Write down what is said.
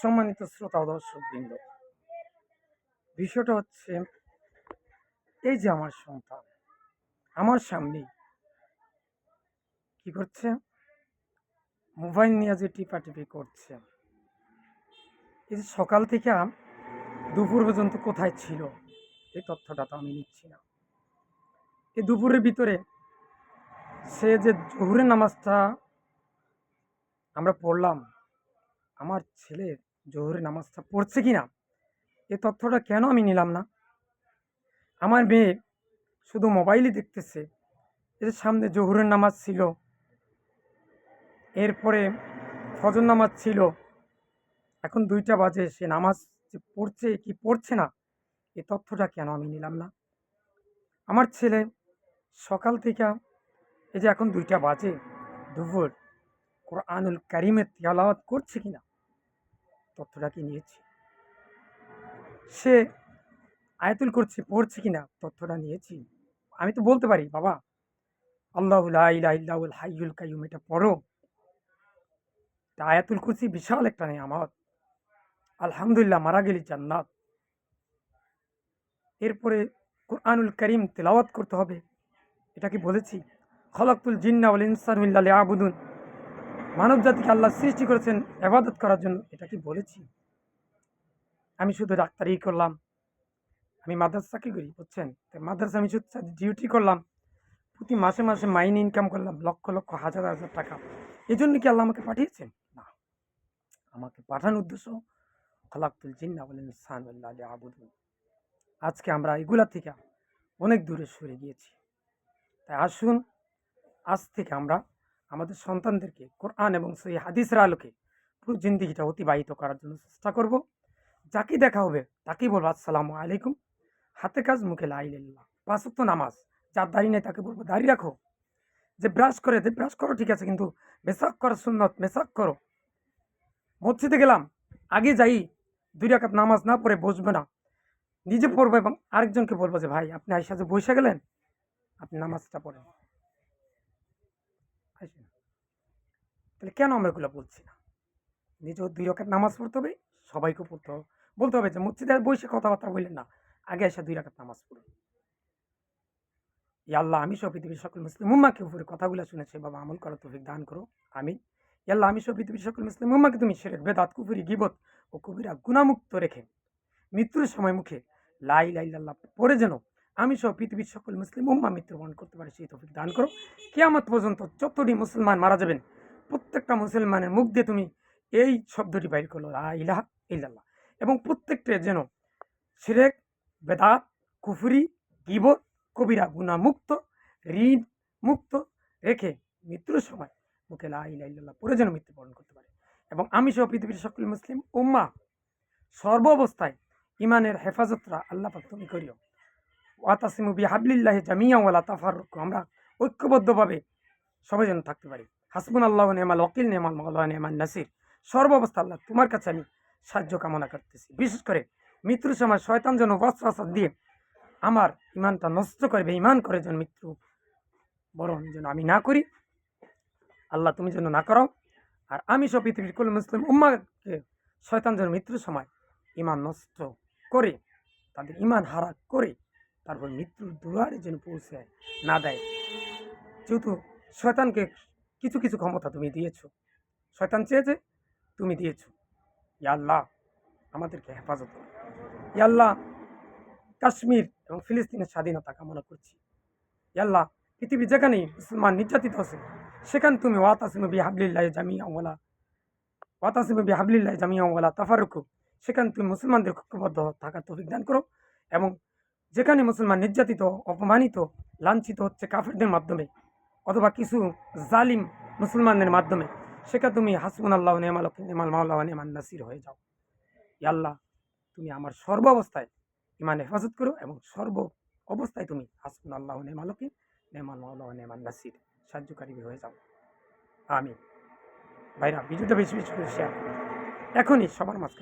সম্মানিত শ্রোতা ও দর্শকবৃন্দ, বিষয়টা হচ্ছে এই যে আমার সন্তান আমার সামনেই কি করছে, মোবাইল নিয়ে যে টিপাটিপি করছে। এই যে সকাল থেকে দুপুর পর্যন্ত কোথায় ছিল এই তথ্যটা তো আমি নিচ্ছি না। এই দুপুরের ভিতরে সে যে জোহরের নামাজটা আমরা পড়লাম, আমার ছেলে জোহরের নামাজটা পড়ছে কিনা এই তথ্যটা কেন আমি নিলাম না? আমার মেয়ে শুধু মোবাইলই দেখতেছে। এর সামনে জোহরের নামাজ ছিল, এরপরে ফজর নামাজ ছিল, এখন 2টা বাজে, সে নামাজ যে পড়ছে কি পড়ছে না এই তথ্যটা কেন আমি নিলাম না? আমার ছেলে সকাল থেকে এই যে এখন 2টা বাজে দুপুর, কোরআনুল কারিমের তিলাওয়াত করছে কিনা তথ্যটা কি নিয়েছি? সে আয়াতুল কুরসি পড়ছে কিনা তথ্যটা নিয়েছি? আমি তো বলতে পারি, বাবা আল্লাহু লা ইলাহা ইল্লাহুল হাইয়ুল কাইয়ুম এটা পড়ো। আয়াতুল কুরসি বিশাল একটা নেয়ামত, আলহামদুলিল্লাহ মারা গেলি জান্নাত। এরপরে কোরআনুল কারীম তেলাওয়াত করতে হবে, এটা কি বলেছি? খলাকতুল জিন্না ওয়াল ইনসানা ইল্লা লিয়াবুদুন, মানব জাতিকে আল্লাহ সৃষ্টি করেছেন ইবাদত করার জন্য, এটা কি বলেছি? আমি শুধু ডাক্তারি করলাম, আমি মাদ্রাসা চাকরি করি, বুঝছেন? মাদ্রাসা আমি শুধু ডিউটি করলাম, প্রতি মাসে মাসে মাইনে ইনকাম করলাম লক্ষ লক্ষ হাজার হাজার টাকা, এই জন্য কি আল্লাহ আমাকে পাঠিয়েছেন? না, আমাকে পাঠানোর উদ্দেশ্য খলাকতুল জিন্না ওয়াল ইনসানা ইল্লা লিয়াবুদুন। আজকে আমরা এগুলা থেকে অনেক দূরে সরে গিয়েছি। তাই আসুন, আজ থেকে আমরা আমাদের সন্তানদেরকে কোরআন এবং সেই হাদিসের আলোকে পুরো জিন্দিগিটা অতিবাহিত করার জন্য চেষ্টা করব। যাকে দেখা হবে তাকেই বলবো আসসালামু আলাইকুম, হাতে কাজ মুখে লা ইলাহা ইল্লাল্লাহ, 5 ওয়াক্ত নামাজ। যার দাড়ি নেই তাকে বলবো দাড়ি রাখো, যে ব্রাশ করো ঠিক আছে, কিন্তু মেসাক করো সুন্নত, মেসাক করো। মসজিদে গেলাম, আগে যাই, 2 রাকাত নামাজ না পড়ে বসবে না, নিজে পড়বো এবং আরেকজনকে বলবো যে ভাই আপনি আইসা যে বসে গেলেন, আপনি নামাজটা পড়েন। তাহলে কেন আমরা এগুলো বলছি না? নিজেও 2 রাকাত নামাজ পড়তে হবে, সবাইকে পড়তে হবে, বলতে হবে যে মসজিদে বসে কথাবার্তা বললেন না, আগে এসে 2 রাকাত নামাজ পড়ুন। ইয়া আল্লাহ, আমি সহ পৃথিবীর সকল মুসলিম উম্মাহকে উপরে কথাগুলো শুনে সেভাবে আমল করার তৌফিক দান করো, আমিন। ইয়া আল্লাহ, আমি সহ পৃথিবীর সকল মুসলিম উম্মাহকে তুমি শিরক, বেদাত, কুফরি, গীবত ও কবিরা গুনাহমুক্ত রেখে মৃত্যুর সময় মুখে লা ইলাহা ইল্লাল্লাহ পড়ে যেন আমি সহ পৃথিবীর সকল মুসলিম উম্মাহ মৃত্যুবরণ করতে পারে, সেই তৌফিক দান করো। কিয়ামত পর্যন্ত যতটি মুসলমান মারা যাবেন, প্রত্যেকটা মুসলমানের মুখ দিয়ে তুমি এই শব্দটি বাইর করলো, লা ইলাহা ইল্লাল্লাহ, এবং প্রত্যেকটা যেন শিরক, বেদাত, কুফরি, গীবত, কবিরা গুনাহ মুক্ত, ঋণ মুক্ত রেখে মৃত্যুর সময় মুখে লা ইলাহা ইল্লাল্লাহ পড়ে যেন মৃত্যুবরণ করতে পারে। এবং আমি সহ পৃথিবীর সকল মুসলিম উম্মাহ সর্ব অবস্থায় ইমানের হেফাজতরা আল্লাহ পাক তুমি করিও। ওয়াতাসিমু বিহাবলিল্লাহি জামিআন ওয়ালা তাফাররাকু, আমরা ঐক্যবদ্ধভাবে সবাই যেন থাকতে পারি। হাসবুনাল্লাহু ওয়া নি'মাল ওয়াকিল, নি'মাল মাওলা ওয়া নি'মান নাসির। সর্ব অবস্থা আল্লাহ তোমার কাছে আমি সাহায্য কামনা করতেছি। বিশেষ করে মৃত্যুর সময় শয়তান যেন ওয়াসওয়াসা দিয়ে আমার ইমানটা নষ্ট করে, বেঈমান করে যেন মৃত্যু বরণ যেন আমি না করি, আল্লাহ তুমি যেন না করো। আর আমি সব পৃথিবীর কুল মুসলিম উম্মাহকে শয়তান যেন মৃত্যুর সময় ইমান নষ্ট করে, তাদের ইমান হারা করে তারপর মৃত্যুর দুয়ারে যেন পৌঁছে না দেয়। যেহেতু শয়তানকে কিছু কিছু ক্ষমতা তুমি দিয়েছো, শয়তান চেয়েছে, তুমি দিয়েছো। ইয়া আল্লাহ, আমাদেরকে হেফাজত করো। ইয়া আল্লাহ, কাশ্মীর এবং ফিলিস্তিনের স্বাধীনতা কামনা করছি। ইয়া আল্লাহ, পৃথিবী যেখানেই মুসলমান নির্যাতিত আছে সেখানে তুমি ওয়াতাসিমু বিহাবলিল্লাহি জামিআন ওয়ালা তাফাররাকু, সেখানে তুমি মুসলমানদের ঐক্যবদ্ধ থাকার তৌফিক দান করো। এবং যেখানে মুসলমান নির্যাতিত, অপমানিত, লাঞ্ছিত হচ্ছে কাফেরদের মাধ্যমে অথবা কিছু জালিম মুসলমানদের মাধ্যমে, সেখানে তুমি হাসবুনাল্লাহু ওয়া নি'মাল ওয়াকিল, নি'মাল মাওলা ওয়া নি'মান নাসির হয়ে যাও। ইয়া আল্লাহ, তুমি আমার সর্ব অবস্থায় ইমান হেফাজত করো এবং সর্ব অবস্থায় তুমি হাসবুনাল্লাহু ওয়া নি'মাল ওয়াকিল, নি'মাল মাওলা ওয়া নি'মান নাসির সাহায্যকারী হয়ে যাও, আমিন। ভাইরা, ভিডিওটা বেশি বেশি করে শেয়ার করুন, এখনই সবার মাঝখানে।